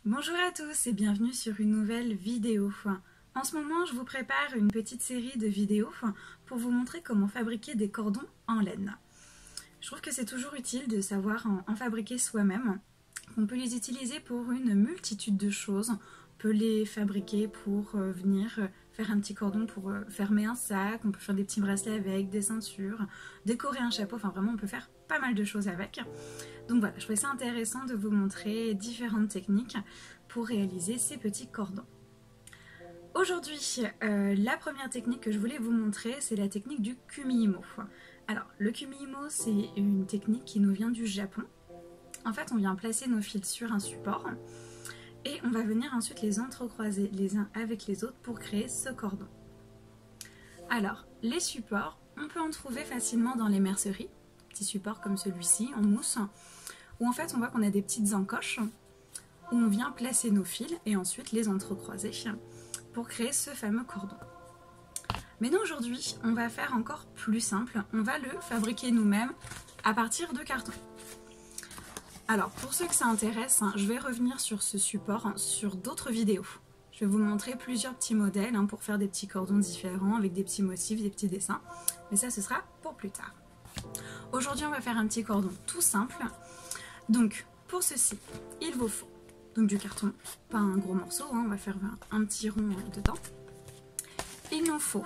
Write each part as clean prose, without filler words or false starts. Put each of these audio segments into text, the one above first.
Bonjour à tous et bienvenue sur une nouvelle vidéo. En ce moment, je vous prépare une petite série de vidéos pour vous montrer comment fabriquer des cordons en laine. Je trouve que c'est toujours utile de savoir en fabriquer soi-même. On peut les utiliser pour une multitude de choses. On peut les fabriquer pour venir faire un petit cordon pour fermer un sac, on peut faire des petits bracelets avec, des ceintures, décorer un chapeau, enfin vraiment on peut faire pas mal de choses avec. Donc voilà, je trouvais ça intéressant de vous montrer différentes techniques pour réaliser ces petits cordons. Aujourd'hui, la première technique que je voulais vous montrer, c'est la technique du kumi-himo. Alors, le kumi-himo, c'est une technique qui nous vient du Japon. En fait, on vient placer nos fils sur un support et on va venir ensuite les entrecroiser les uns avec les autres pour créer ce cordon. Alors, les supports, on peut en trouver facilement dans les merceries, petits supports comme celui-ci en mousse, où en fait on voit qu'on a des petites encoches où on vient placer nos fils et ensuite les entrecroiser pour créer ce fameux cordon. Mais nous aujourd'hui, on va faire encore plus simple, on va le fabriquer nous-mêmes à partir de carton. Alors pour ceux que ça intéresse, je vais revenir sur ce support sur d'autres vidéos. Je vais vous montrer plusieurs petits modèles pour faire des petits cordons différents avec des petits motifs, des petits dessins. Mais ça, ce sera pour plus tard. Aujourd'hui, on va faire un petit cordon tout simple. Donc pour ceci, il vous faut donc du carton, pas un gros morceau, on va faire un petit rond dedans. Il nous faut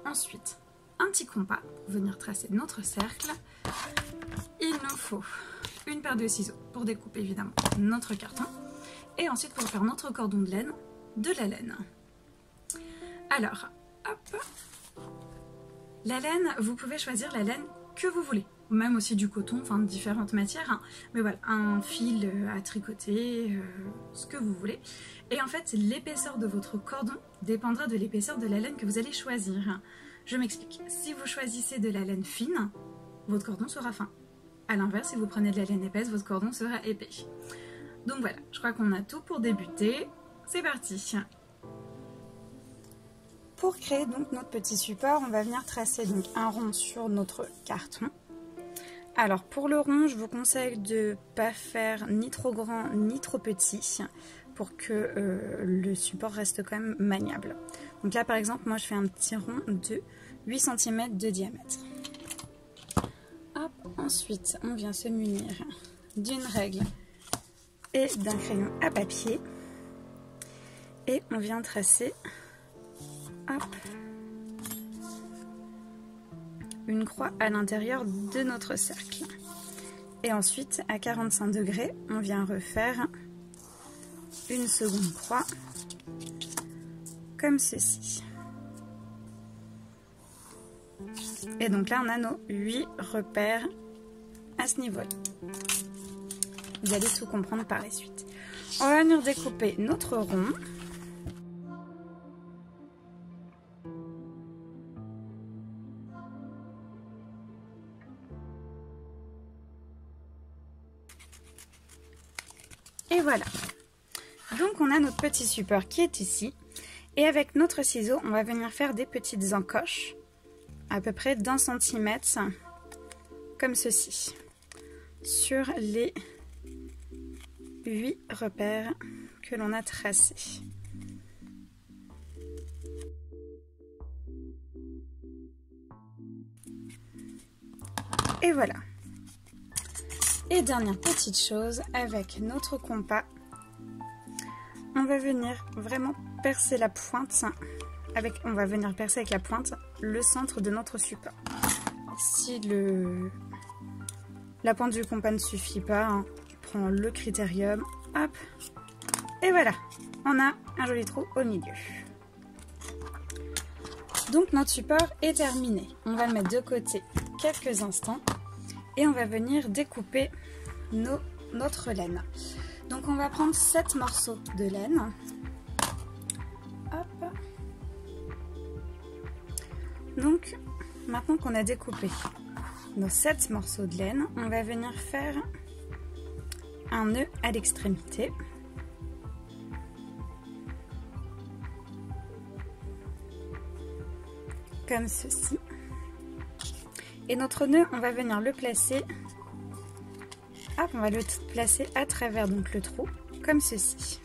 ensuite un petit compas pour venir tracer notre cercle. Il nous faut une paire de ciseaux pour découper évidemment notre carton. Et ensuite pour faire notre cordon de laine, de la laine. Alors, hop. La laine, vous pouvez choisir la laine que vous voulez. Même aussi du coton, enfin différentes matières. Mais voilà, un fil à tricoter, ce que vous voulez. Et en fait, l'épaisseur de votre cordon dépendra de l'épaisseur de la laine que vous allez choisir. Je m'explique. Si vous choisissez de la laine fine, votre cordon sera fin. A l'inverse, si vous prenez de la laine épaisse, votre cordon sera épais. Donc voilà, je crois qu'on a tout pour débuter. C'est parti! Pour créer donc notre petit support, on va venir tracer donc un rond sur notre carton. Alors pour le rond, je vous conseille de ne pas faire ni trop grand ni trop petit pour que le support reste quand même maniable. Donc là par exemple, moi je fais un petit rond de 8 cm de diamètre. Hop, ensuite, on vient se munir d'une règle et d'un crayon à papier. Et on vient tracer hop, une croix à l'intérieur de notre cercle. Et ensuite, à 45 degrés, on vient refaire une seconde croix, comme ceci. Et donc là, on a nos 8 repères à ce niveau-là. Vous allez tout comprendre par la suite. On va venir découper notre rond. Et voilà. Donc on a notre petit support qui est ici. Et avec notre ciseau, on va venir faire des petites encoches, à peu près d'1 centimètre, comme ceci, sur les 8 repères que l'on a tracés. Et voilà. Et dernière petite chose, avec notre compas, on va venir vraiment percer la pointe, on va venir percer avec la pointe le centre de notre support. Si la pointe du compas ne suffit pas, je prends le critérium, hop, et voilà, on a un joli trou au milieu. Donc notre support est terminé. On va le mettre de côté quelques instants et on va venir découper notre laine. Donc on va prendre 7 morceaux de laine. Hop. Donc maintenant qu'on a découpé nos 7 morceaux de laine, on va venir faire un nœud à l'extrémité. Comme ceci. Et notre nœud, on va venir le placer, hop, on va le placer à travers donc le trou, comme ceci.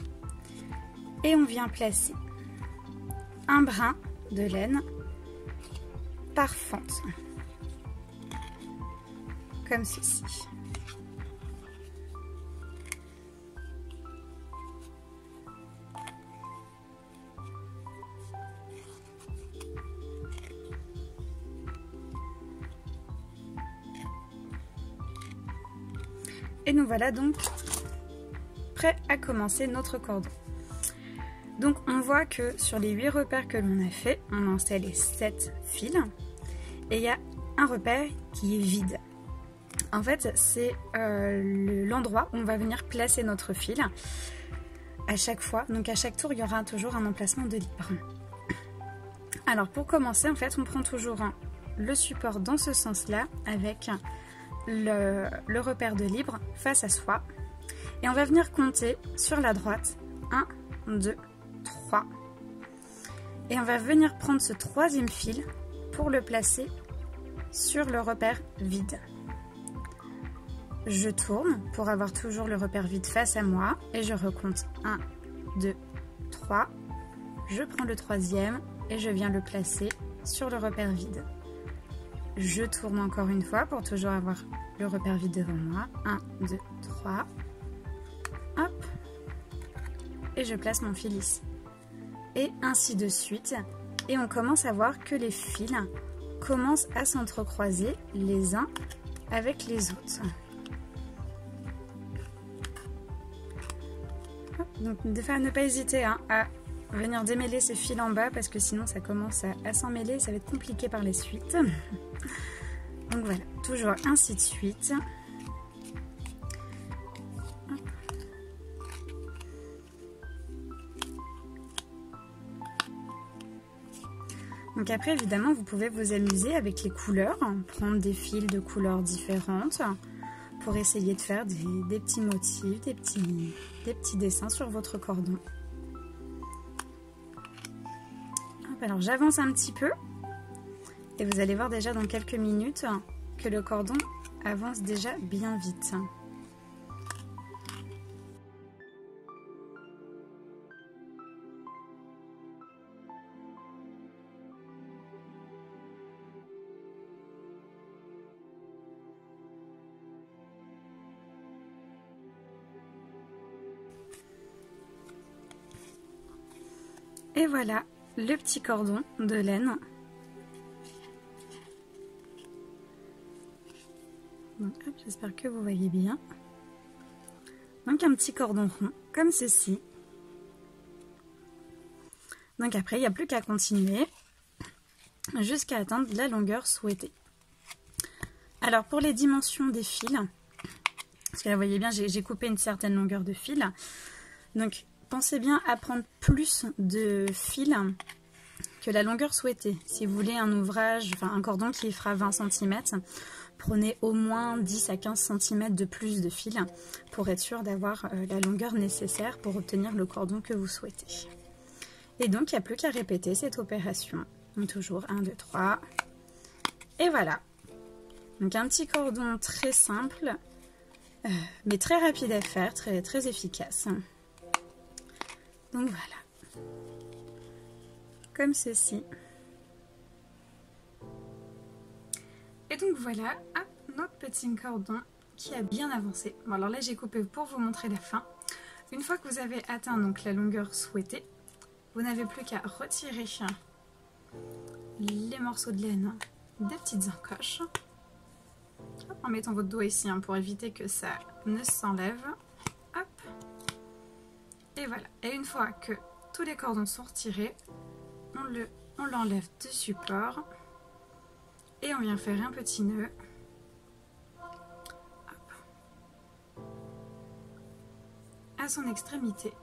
Et on vient placer un brin de laine par fente, comme ceci. Et nous voilà donc prêts à commencer notre cordon. Donc on voit que sur les 8 repères que l'on a fait, on a installé 7 fils et il y a un repère qui est vide. En fait, c'est l'endroit où on va venir placer notre fil à chaque fois. Donc à chaque tour, il y aura toujours un emplacement de libre. Alors pour commencer, en fait, on prend toujours le support dans ce sens-là avec le repère de libre face à soi. Et on va venir compter sur la droite 1, 2, 3. Et on va venir prendre ce troisième fil pour le placer sur le repère vide. Je tourne pour avoir toujours le repère vide face à moi et je recompte 1, 2, 3. Je prends le troisième et je viens le placer sur le repère vide. Je tourne encore une fois pour toujours avoir le repère vide devant moi. 1, 2, 3. Hop. Et je place mon fil ici. Et ainsi de suite. Et on commence à voir que les fils commencent à s'entrecroiser les uns avec les autres. Donc ne pas hésiter à venir démêler ces fils en bas parce que sinon ça commence à s'emmêler, ça va être compliqué par la suite. Donc voilà, toujours ainsi de suite. Donc après évidemment vous pouvez vous amuser avec les couleurs, prendre des fils de couleurs différentes pour essayer de faire des petits motifs, des petits dessins sur votre cordon. Hop, alors j'avance un petit peu et vous allez voir déjà dans quelques minutes que le cordon avance déjà bien vite. Et voilà le petit cordon de laine. J'espère que vous voyez bien. Donc un petit cordon rond comme ceci. Donc après il n'y a plus qu'à continuer jusqu'à atteindre la longueur souhaitée. Alors pour les dimensions des fils, parce que là vous voyez bien j'ai coupé une certaine longueur de fil. Donc pensez bien à prendre plus de fil que la longueur souhaitée. Si vous voulez un ouvrage, enfin un cordon qui fera 20 cm, prenez au moins 10 à 15 cm de plus de fil pour être sûr d'avoir la longueur nécessaire pour obtenir le cordon que vous souhaitez. Et donc il n'y a plus qu'à répéter cette opération. Donc toujours 1, 2, 3. Et voilà. Donc un petit cordon très simple, mais très rapide à faire, très efficace. Donc voilà, comme ceci. Et donc voilà, notre petit cordon qui a bien avancé. Bon alors là j'ai coupé pour vous montrer la fin. Une fois que vous avez atteint donc la longueur souhaitée, vous n'avez plus qu'à retirer les morceaux de laine des petites encoches. En mettant votre doigt ici pour éviter que ça ne s'enlève. Hop. Et voilà, et une fois que tous les cordons sont retirés, on l'enlève du support et on vient faire un petit nœud. Hop. À son extrémité.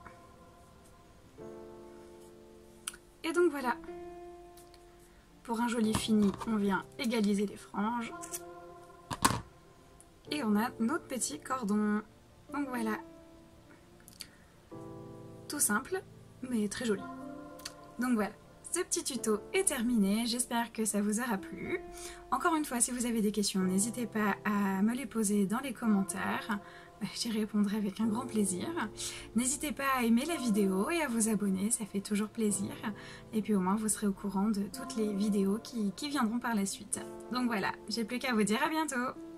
Et donc voilà, pour un joli fini, on vient égaliser les franges et on a notre petit cordon. Donc voilà. Tout simple, mais très joli. Donc voilà, ce petit tuto est terminé. J'espère que ça vous aura plu. Encore une fois, si vous avez des questions, n'hésitez pas à me les poser dans les commentaires. j'y répondrai avec un grand plaisir. N'hésitez pas à aimer la vidéo et à vous abonner, ça fait toujours plaisir. Et puis au moins vous serez au courant de toutes les vidéos qui viendront par la suite. Donc voilà, j'ai plus qu'à vous dire à bientôt.